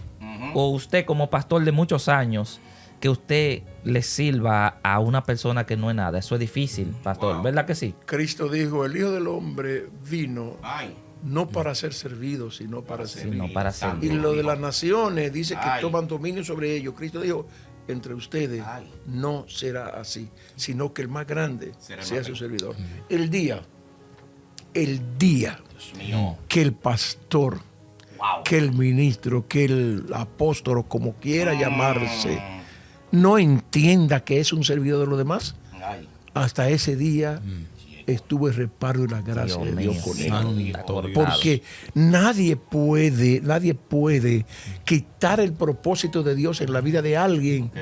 o usted como pastor de muchos años, que usted le sirva a una persona que no es nada? Eso es difícil, pastor. Wow. ¿Verdad que sí? Cristo dijo, el Hijo del Hombre vino Ay. no para ser servido, sino para servir. Sino para Santo Y servir. lo de digo. las naciones dice que Ay. toman dominio sobre ellos. Cristo dijo, entre ustedes Ay. no será así, sino que el más grande Será el sea más su pequeño. servidor. El día Dios mío. que el pastor, Wow. que el ministro, que el apóstol, o como quiera llamarse, no entienda que es un servidor de los demás, Ay. hasta ese día estuvo el reparo y la gracia Dios de Dios mío, con él. Santo Dios. Porque nadie puede quitar el propósito de Dios en la vida de alguien Ok.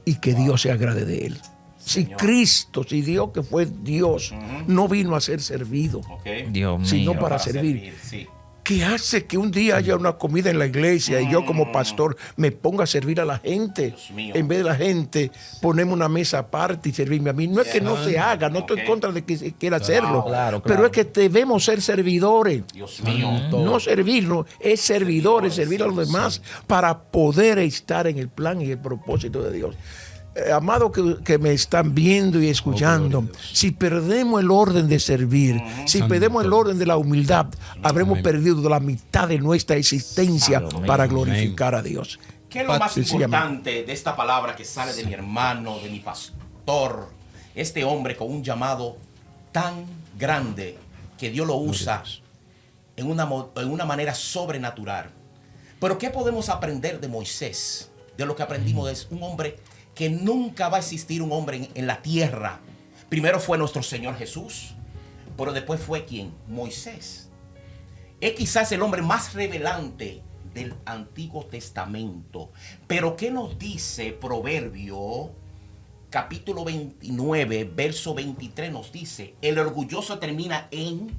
y que Dios se agrade de él. Si Señor. Cristo, si Dios que fue Dios, no vino a ser servido, Ok. Dios mío. sino para servir. Sí. ¿Qué hace que un día haya una comida en la iglesia y yo como pastor me ponga a servir a la gente? Dios mío. En vez de la gente ponerme una mesa aparte y servirme a mí. No es que no se haga, no estoy en Ok. contra de que se quiera hacerlo, Claro, pero claro. es que debemos ser servidores. Dios mío. No servirnos, es servidores, servir a los demás para poder estar en el plan y el propósito de Dios. Amado que me están viendo y escuchando, si perdemos el orden de servir, si Santo. perdemos el orden de la humildad, habremos Amén. perdido la mitad de nuestra existencia Santo. para Amén. glorificar a Dios. ¿Qué es lo más Sencillamente. importante de esta palabra que sale de mi hermano, de mi pastor? Este hombre con un llamado tan grande que Dios lo usa en una manera sobrenatural. Pero ¿qué podemos aprender de Moisés? De lo que aprendimos es un hombre que nunca va a existir un hombre en la tierra, Primero fue nuestro Señor Jesús, pero después fue ¿quién? Moisés. Es quizás el hombre más revelante del Antiguo Testamento. Pero ¿qué nos dice Proverbio capítulo 29, verso 23? Nos dice, el orgulloso termina en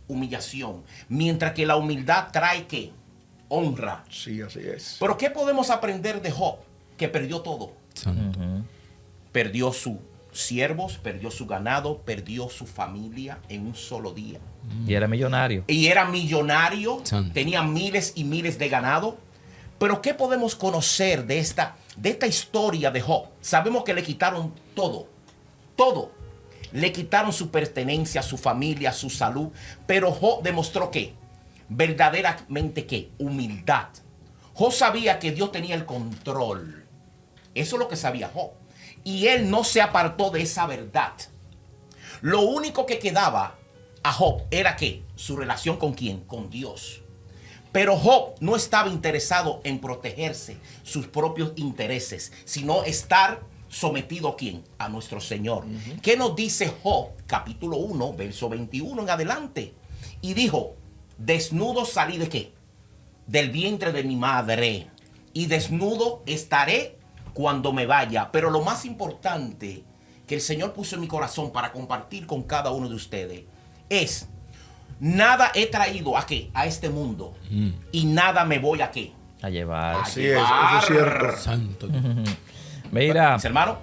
humillación, mientras que la humildad trae ¿qué? Honra. Sí, así es. Pero ¿qué podemos aprender de Job? Que perdió todo. Perdió sus siervos, perdió su ganado, perdió su familia en un solo día. Y era millonario. Y era millonario, Santo. tenía miles y miles de ganado. Pero ¿qué podemos conocer de esta historia de Job? Sabemos que le quitaron todo, todo. Le quitaron su pertenencia, su familia, su salud. Pero Job demostró que, verdaderamente que, humildad. Job sabía que Dios tenía el control. Eso es lo que sabía Job. Y él no se apartó de esa verdad. Lo único que quedaba a Job era que su relación con quién, con Dios. Pero Job no estaba interesado en protegerse sus propios intereses, sino estar sometido a quién, a nuestro Señor. ¿Qué nos dice Job? Capítulo 1, verso 21 en adelante. Y dijo, desnudo salí de qué, del vientre de mi madre, y desnudo estaré cuando me vaya. Pero lo más importante que el Señor puso en mi corazón para compartir con cada uno de ustedes es: nada he traído a qué, a este mundo, y nada me voy a qué, A llevar. Así es, eso es cierto. Santo. Mira, mis hermanos.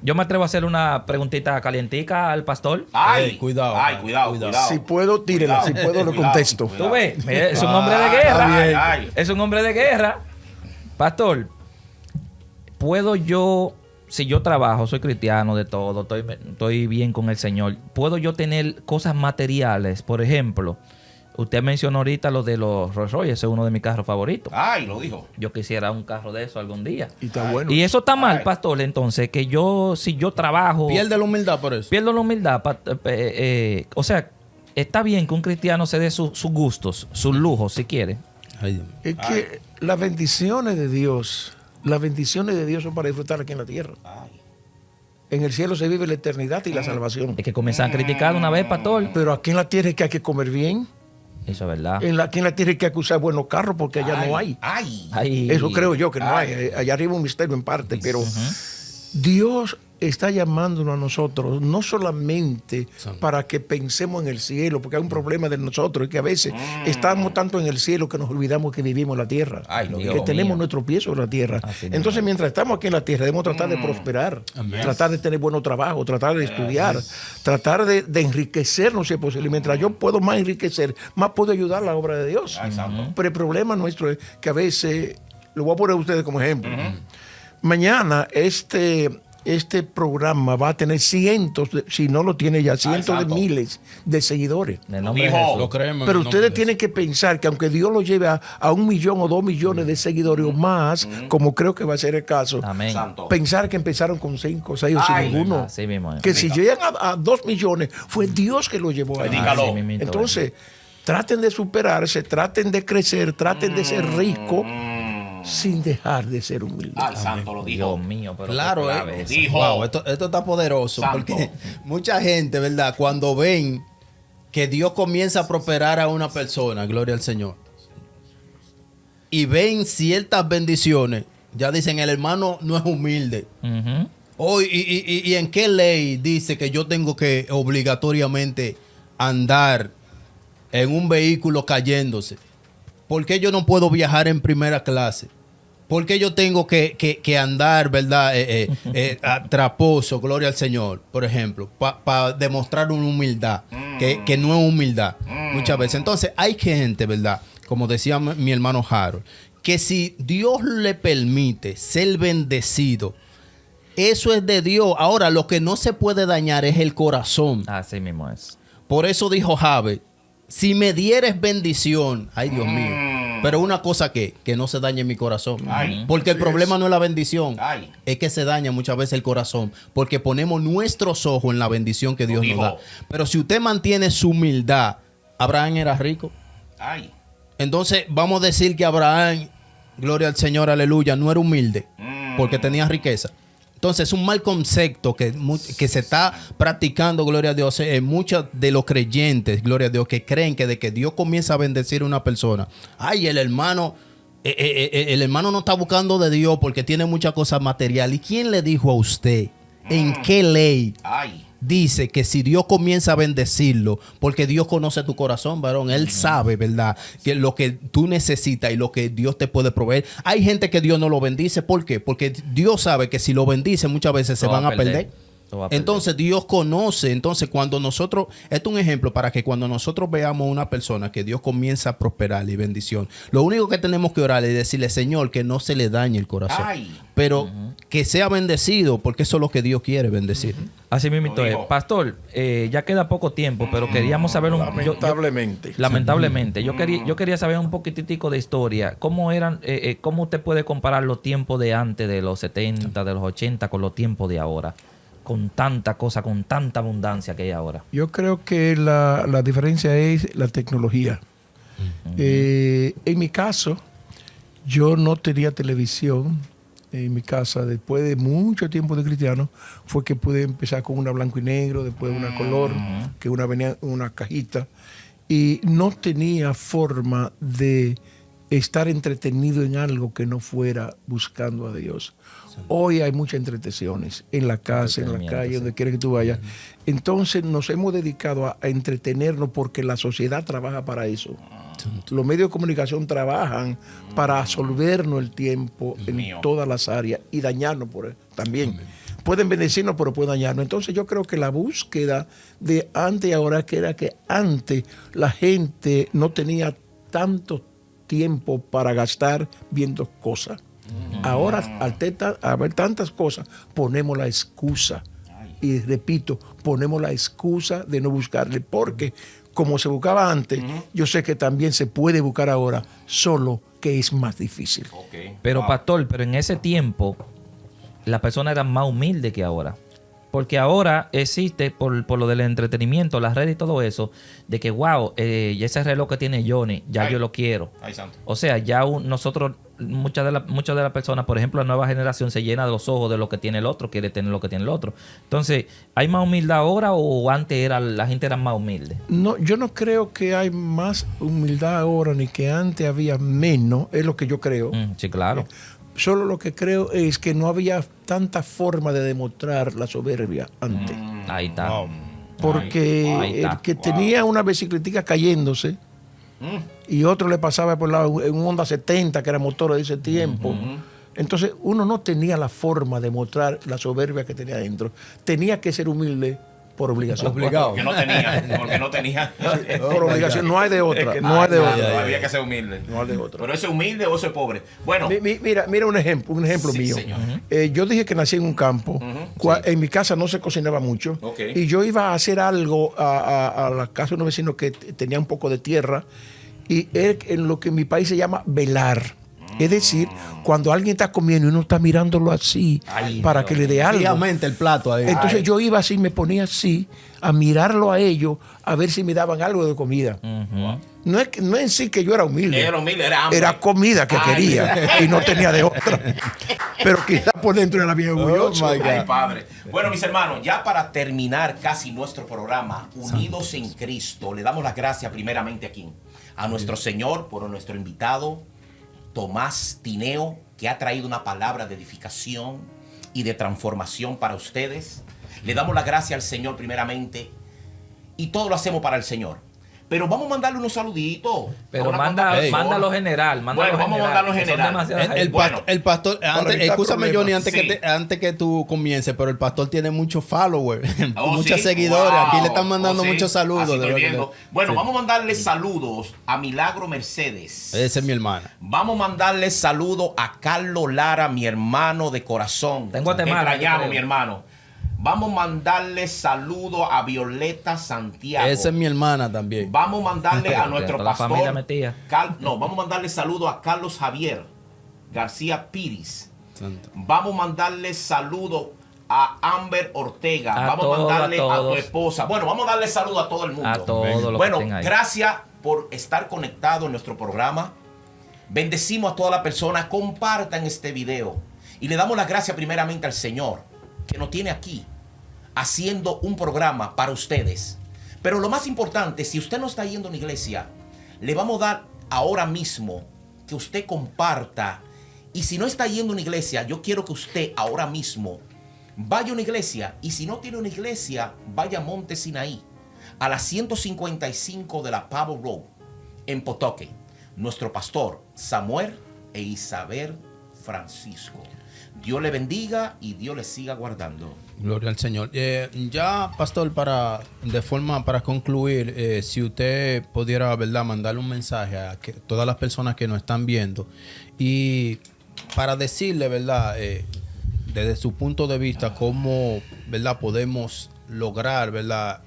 yo me atrevo a hacer una preguntita calientica al pastor. Ay, cuidado, ay, cuidado. Si puedo, tírela. Cuidado, Si puedo, lo cuidado, contesto. cuidado. Tú ves, mira, es un hombre de guerra. ay, ay. Es un hombre de guerra. Pastor, ¿puedo yo, si yo trabajo, soy cristiano de todo, estoy bien con el Señor, ¿puedo yo tener cosas materiales? Por ejemplo, usted mencionó ahorita lo de los Rolls Royce, ese es uno de mis carros favoritos. Ay, lo dijo. Yo quisiera un carro de eso algún día. Y está bueno. Y eso está mal, Ay. pastor, entonces, que yo, si yo trabajo... Pierde la humildad por eso. Pierdo la humildad. O sea, está bien que un cristiano se dé sus gustos, sus lujos, si quiere. Ay, Dios mío. Es que las bendiciones de Dios son para disfrutar aquí en la tierra. Ay. En el cielo se vive la eternidad y la salvación. Es que comienzan a criticar una vez, pastor. Pero aquí en la tierra es que hay que comer bien. Eso es verdad. Aquí en la tierra hay que usar buenos carros porque allá no hay. Ay. Ay. Eso creo yo que no Ay. hay. Allá arriba un misterio en parte, pero Dios está llamándonos a nosotros no solamente para que pensemos en el cielo, porque hay un problema de nosotros, es que a veces estamos tanto en el cielo que nos olvidamos que vivimos en la tierra, Ay, lo que Dios tenemos mío. nuestro pie sobre la tierra. Así mismo. Entonces, mientras estamos aquí en la tierra, debemos tratar de prosperar, tratar de tener buenos trabajos, tratar de estudiar, tratar de enriquecernos si es posible. Mientras yo puedo más enriquecer, más puedo ayudar a la obra de Dios. Ay, santo. Pero el problema nuestro es que a veces, lo voy a poner a ustedes como ejemplo, mañana este programa va a tener cientos, si no lo tiene ya, cientos de santo. miles de seguidores. En el nombre de Dijo. Jesús. Lo creemos. Pero en el nombre ustedes de tienen que pensar que aunque Dios lo lleve a 1 millón o 2 millones de seguidores o más, como creo que va a ser el caso, Amén. Santo. pensar que empezaron con 5, 6 o Ay, 5 ninguno. Así mismo es. Que si llegan a 2 millones, fue Dios que lo llevó allí. Dígalo. Así mismito es. Entonces, traten de superarse, traten de crecer, traten de ser ricos sin dejar de ser humildes. Ay, santo lo dijo. Dios mío, pero Claro, qué clave esa. Dijo. Wow, esto está poderoso. Santo. Porque mucha gente, ¿verdad? Cuando ven que Dios comienza a prosperar a una persona, gloria al Señor, y ven ciertas bendiciones, ya dicen, el hermano no es humilde. Ujú. Oh, ¿y en qué ley dice que yo tengo que obligatoriamente andar en un vehículo cayéndose? ¿Por qué yo no puedo viajar en primera clase? ¿Por qué yo tengo que andar, verdad, a traposo, gloria al Señor, por ejemplo, para demostrar una humildad, que no es humildad muchas veces? Entonces, hay gente, ¿verdad? Como decía mi hermano Harold, que si Dios le permite ser bendecido, eso es de Dios. Ahora, lo que no se puede dañar es el corazón. Así mismo es. Por eso dijo Jabe, si me dieres bendición, ay Dios mío, pero una cosa que no se dañe mi corazón. Ay. Porque el problema no es la bendición, Ay. es que se daña muchas veces el corazón, porque ponemos nuestros ojos en la bendición que Dios nos dijo. da. Pero si usted mantiene su humildad, Abraham era rico. Ay. Entonces vamos a decir que Abraham, gloria al Señor, aleluya, no era humilde, porque tenía riqueza. Entonces es un mal concepto que se está practicando, gloria a Dios, en muchos de los creyentes, gloria a Dios, que creen que de que Dios comienza a bendecir a una persona, ay, el hermano no está buscando de Dios porque tiene muchas cosas materiales. ¿Y quién le dijo a usted? ¿En qué ley? Ay. Dice que si Dios comienza a bendecirlo, porque Dios conoce tu corazón, varón, Él sabe, ¿verdad?, que lo que tú necesitas y lo que Dios te puede proveer. Hay gente que Dios no lo bendice, ¿por qué? Porque Dios sabe que si lo bendice muchas veces se van a perder. Entonces Dios conoce. Entonces cuando nosotros, esto es un ejemplo para que cuando nosotros veamos a una persona que Dios comienza a prosperar y bendición, lo único que tenemos que orar es decirle, Señor, que no se le dañe el corazón. Ay. Pero que sea bendecido, porque eso es lo que Dios quiere, bendecir. Así mismo es. Pastor, ya queda poco tiempo, pero queríamos saber lamentablemente. Yo quería saber un poquitico de historia. ¿Cómo eran, cómo usted puede comparar los tiempos de antes, de los 70, de los 80, con los tiempos de ahora? Con tanta cosa, con tanta abundancia que hay ahora. Yo creo que la diferencia es la tecnología. En mi caso, yo no tenía televisión. En mi casa, después de mucho tiempo de cristiano, fue que pude empezar con una blanco y negro, después una color, que venía una cajita. Y no tenía forma de estar entretenido en algo que no fuera buscando a Dios. Hoy hay muchas entretenciones en la casa, en la calle, donde quiera que tú vayas. Entonces nos hemos dedicado a entretenernos porque la sociedad trabaja para eso. Los medios de comunicación trabajan para absorbernos el tiempo en todas las áreas y dañarnos también. Pueden bendecirnos, pero pueden dañarnos. Entonces yo creo que la búsqueda de antes y ahora, que era que antes la gente no tenía tanto tiempo para gastar viendo cosas. Ahora, al ver tantas cosas, ponemos la excusa. Y repito, ponemos la excusa de no buscarle, porque como se buscaba antes, yo sé que también se puede buscar ahora, solo que es más difícil. Pero pastor, pero en ese tiempo las personas eran más humildes que ahora. Porque ahora existe, por lo del entretenimiento, las redes y todo eso, de que, wow, ese reloj que tiene Johnny, ya yo lo quiero. O sea, ya nosotros, muchas de las personas, por ejemplo, la nueva generación se llena de los ojos de lo que tiene el otro, quiere tener lo que tiene el otro. Entonces, ¿hay más humildad ahora o antes la gente era más humilde? No, yo no creo que hay más humildad ahora ni que antes había menos, es lo que yo creo. Sí, claro. Solo lo que creo es que no había tanta forma de demostrar la soberbia antes. Ahí está. Porque el que tenía una bicicletica cayéndose y otro le pasaba por lado en un Honda 70, que era motor de ese tiempo. Entonces uno no tenía la forma de mostrar la soberbia que tenía dentro. Tenía que ser humilde por obligación. Obligado. Porque no tenía. Por obligación, no hay de otra. No hay de otra. Había que ser humilde. No hay de otra. Pero ese humilde o ese pobre. Bueno. Mira un ejemplo Sí, mío. Yo dije que nací en un campo. En mi casa no se cocinaba mucho. Y yo iba a hacer algo a la casa de unos vecinos que tenía un poco de tierra. Y es en lo que en mi país se llama velar. Es decir, cuando alguien está comiendo y uno está mirándolo así para que le dé algo. Fríamente el plato ahí. Entonces yo iba así, me ponía así, a mirarlo a ellos, a ver si me daban algo de comida. No es en sí que yo era humilde. Era hambre. Era comida que quería y no tenía de otra. Pero quizás por dentro era bien orgulloso. Ay, padre. Bueno, mis hermanos, ya para terminar casi nuestro programa, Unidos en Cristo, le damos las gracias primeramente aquí a nuestro Señor por nuestro invitado, Tomás Tineo, que ha traído una palabra de edificación y de transformación para ustedes. Le damos las gracias al Señor primeramente y todo lo hacemos para el Señor. Pero vamos a mandarle unos saluditos. Pero mándalo general. Vamos a mandarlo general. El pastor, escúchame Johnny, antes que tú comiences, pero el pastor tiene muchos followers, muchos seguidores. Wow. Aquí le están mandando muchos saludos. Bueno, vamos a mandarle saludos a Milagro Mercedes. Esa es mi hermana. Vamos a mandarle saludos a Carlos Lara, mi hermano de corazón. Tengo Guatemala. Te extrañamos, mi hermano. Vamos a mandarle saludo a Violeta Santiago. Esa es mi hermana también. Vamos a mandarle a nuestro pastor. Vamos a mandarle saludo a Carlos Javier García Piris. Vamos a mandarle saludo a Amber Ortega. Vamos a mandarle a tu esposa. Bueno, vamos a darle saludo a todo el mundo. A todos los bueno, que estén ahí. Gracias por estar conectado en nuestro programa. Bendecimos a todas las personas. Compartan este video. Y le damos las gracias primeramente al Señor que nos tiene aquí haciendo un programa para ustedes. Pero lo más importante, si usted no está yendo a una iglesia, le vamos a dar ahora mismo que usted comparta. Y si no está yendo a una iglesia, yo quiero que usted ahora mismo vaya a una iglesia. Y si no tiene una iglesia, vaya a Monte Sinaí, a la 155 de la Pavo Road, en Potoque. Nuestro pastor Samuel e Isabel Francisco. Dios le bendiga y Dios le siga guardando. Gloria al Señor. Ya, pastor, para concluir, si usted pudiera, ¿verdad?, mandarle un mensaje a todas las personas que nos están viendo y para decirle, ¿verdad?, desde su punto de vista, cómo, ¿verdad?, podemos lograr, ¿verdad?,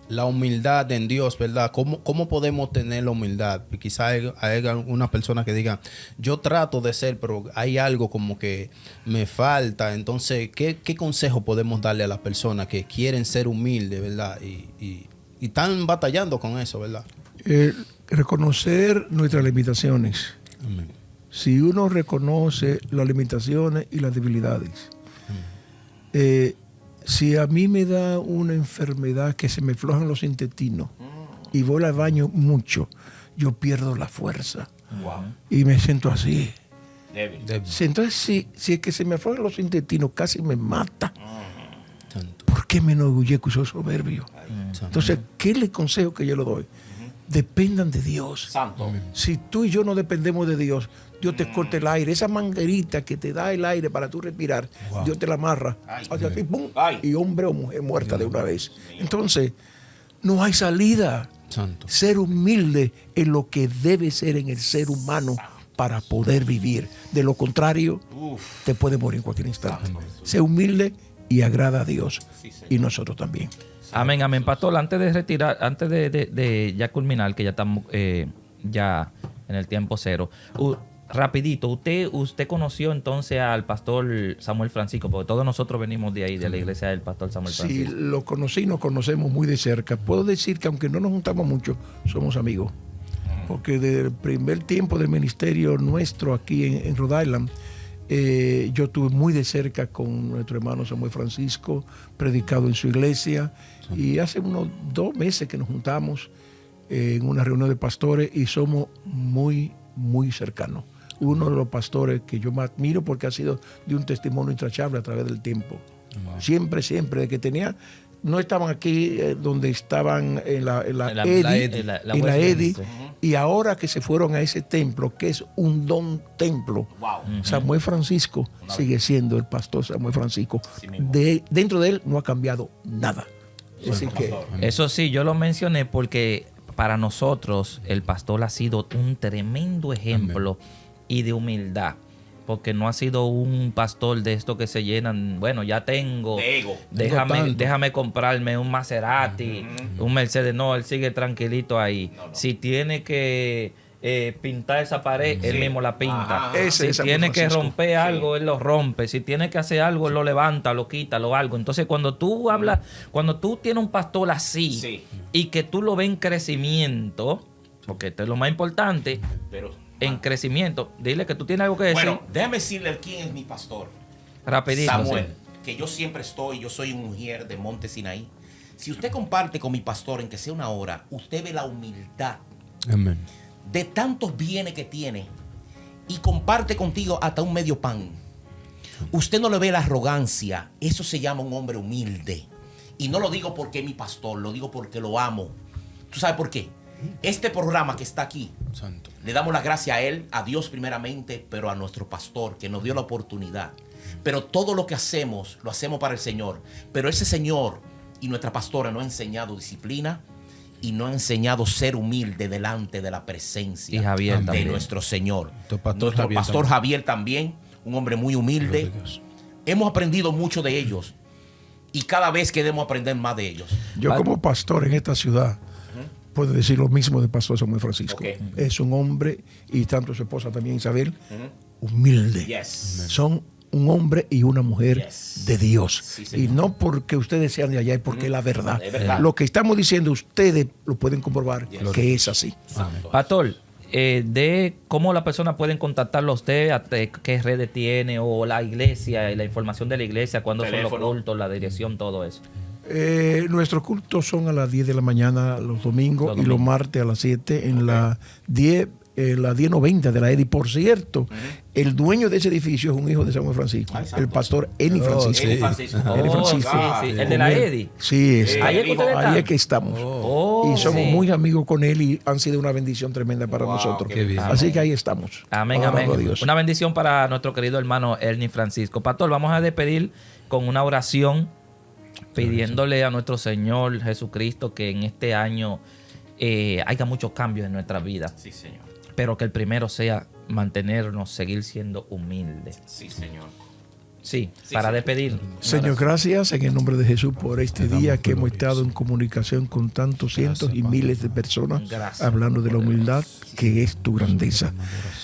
la humildad en Dios, ¿verdad? ¿Cómo podemos tener la humildad? Quizás hay algunas personas que digan, yo trato de ser, pero hay algo como que me falta. Entonces, ¿qué consejo podemos darle a las personas que quieren ser humildes, ¿verdad? Y están batallando con eso, ¿verdad? Reconocer nuestras limitaciones. Amén. Si uno reconoce las limitaciones y las debilidades, si a mí me da una enfermedad que se me flojan los intestinos y voy al baño mucho, yo pierdo la fuerza. Wow. Y me siento así. Débil. Entonces, si es que se me aflojan los intestinos, casi me mata. Santo. ¿Por qué me enorgullezco y soy soberbio? Santo. Entonces, ¿qué le consejo que yo le doy? Dependan de Dios. Santo. Si tú y yo no dependemos de Dios, Dios te corta el aire. Esa manguerita que te da el aire para tú respirar, Wow. Dios te la amarra. Ay. Hacia aquí, ¡pum! Ay. Y hombre o mujer muerta de una vez. Entonces, no hay salida. Santo. Ser humilde es lo que debe ser en el ser humano para poder vivir. De lo contrario, te puede morir en cualquier instante. Sé humilde y agrada a Dios. Sí, señor. Y nosotros también. Amén, amén. Pastor, antes de retirar, antes de ya culminar, que ya estamos ya en el tiempo cero, rapidito, usted conoció entonces al pastor Samuel Francisco, porque todos nosotros venimos de ahí, de la iglesia del pastor Samuel Sí, Francisco. lo conocí, nos conocemos muy de cerca. Puedo decir que aunque no nos juntamos mucho, somos amigos. Porque desde el primer tiempo del ministerio nuestro aquí en Rhode Island, yo estuve muy de cerca con nuestro hermano Samuel Francisco, predicado en su iglesia. Y hace unos 2 meses que nos juntamos en una reunión de pastores y somos muy, muy cercanos. Uno de los pastores que yo más admiro porque ha sido de un testimonio intachable a través del tiempo. Wow. Siempre, de que tenía, no estaban aquí donde estaban en la La EDI, la en la EDI, Westminster. y ahora que se fueron a ese templo, que es un don templo, Wow. Samuel Francisco sigue siendo el pastor Samuel Francisco. Sí mismo. Dentro de él no ha cambiado nada. Es decir que Eso sí, yo lo mencioné porque para nosotros el pastor ha sido un tremendo ejemplo y de humildad. Porque no ha sido un pastor de estos que se llenan, bueno, ya tengo, De ego. déjame comprarme un Maserati, un Mercedes. No, él sigue tranquilito ahí. No. Si tiene que pintar esa pared, él mismo la pinta. Ajá. Ese es Si Samuel tiene que Francisco. romper algo, él lo rompe. Si tiene que hacer algo, él lo levanta, lo quita, lo algo. Entonces, cuando tú hablas, cuando tú tienes un pastor así Sí. y que tú lo ves en crecimiento, porque esto es lo más importante, Pero, en crecimiento, dile que tú tienes algo que decir. bueno, déjame decirle quién es mi pastor. Rapidito. Samuel, sí. que yo siempre yo soy un mujer de Monte Sinaí. Si usted comparte con mi pastor en que sea una hora, usted ve la humildad Amén. de tantos bienes que tiene y comparte contigo hasta un medio pan. Usted no le ve la arrogancia. Eso se llama un hombre humilde. Y no lo digo porque es mi pastor, lo digo porque lo amo. ¿Tú sabes por qué? Este programa que está aquí, Santo. le damos la gracia a él, a Dios primeramente, pero a nuestro pastor que nos dio la oportunidad. Pero todo lo que hacemos, lo hacemos para el Señor. Pero ese Señor y nuestra pastora nos ha enseñado disciplina y nos ha enseñado ser humilde delante de la presencia Y Javier de también. nuestro Señor. Tu pastor Nuestro Javier pastor también. Javier también, un hombre muy humilde. Gloria a Dios. Hemos aprendido mucho de ellos y cada vez queremos aprender más de ellos. yo como pastor en esta ciudad puedo decir lo mismo del pastor Samuel Francisco. Ok. Es un hombre, y tanto su esposa también Isabel, humilde. Yes. Son un hombre y una mujer Yes. de Dios. Sí, señor. Y no porque ustedes sean de allá, es porque es la verdad. Es verdad. Lo que estamos diciendo, ustedes lo pueden comprobar que es así. Pastor, de cómo las personas pueden contactarlo a usted, qué redes tiene, o la iglesia, la información de la iglesia, cuándo son los cultos, la dirección, todo eso. Nuestros cultos son a las 10 de la mañana los domingos y los martes a las 7 en la 1090 de la EDI. Por cierto, el dueño de ese edificio es un hijo de Samuel Francisco, el pastor Eni Francisco. Eni Francisco. Eni Francisco. Sí, el de la EDI. Sí, Ahí es que estamos. Y somos muy amigos con él y han sido una bendición tremenda para nosotros. Qué bien. Así que ahí estamos. Amén, amén. Una bendición para nuestro querido hermano Eni Francisco. Pastor, vamos a despedir con una oración pidiéndole a nuestro Señor Jesucristo que en este año haya muchos cambios en nuestra vida. Sí, Señor. Pero que el primero sea mantenernos, seguir siendo humildes. Sí, Señor. Sí, para despedir. Señor, gracias en el nombre de Jesús por este día que hemos estado en comunicación con tantos cientos y miles de personas hablando de la humildad que es tu grandeza.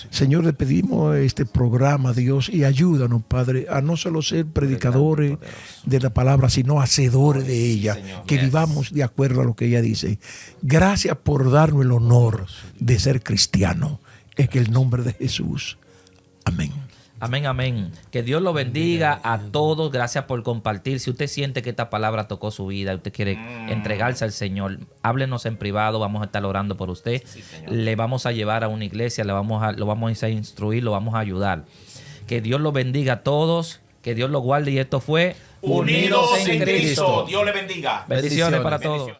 Señor, le pedimos este programa, Dios, y ayúdanos, Padre, a no solo ser predicadores de la palabra, sino hacedores de ella, que vivamos de acuerdo a lo que ella dice. Gracias por darnos el honor de ser cristiano. En el nombre de Jesús. Amén. Amén, amén. Que Dios lo bendiga a todos. Gracias por compartir. Si usted siente que esta palabra tocó su vida, usted quiere entregarse al Señor, háblenos en privado. Vamos a estar orando por usted. Sí, le vamos a llevar a una iglesia, lo vamos a instruir, lo vamos a ayudar. Que Dios lo bendiga a todos. Que Dios lo guarde. Y esto fue Unidos en Cristo. Dios le bendiga. Bendiciones para todos.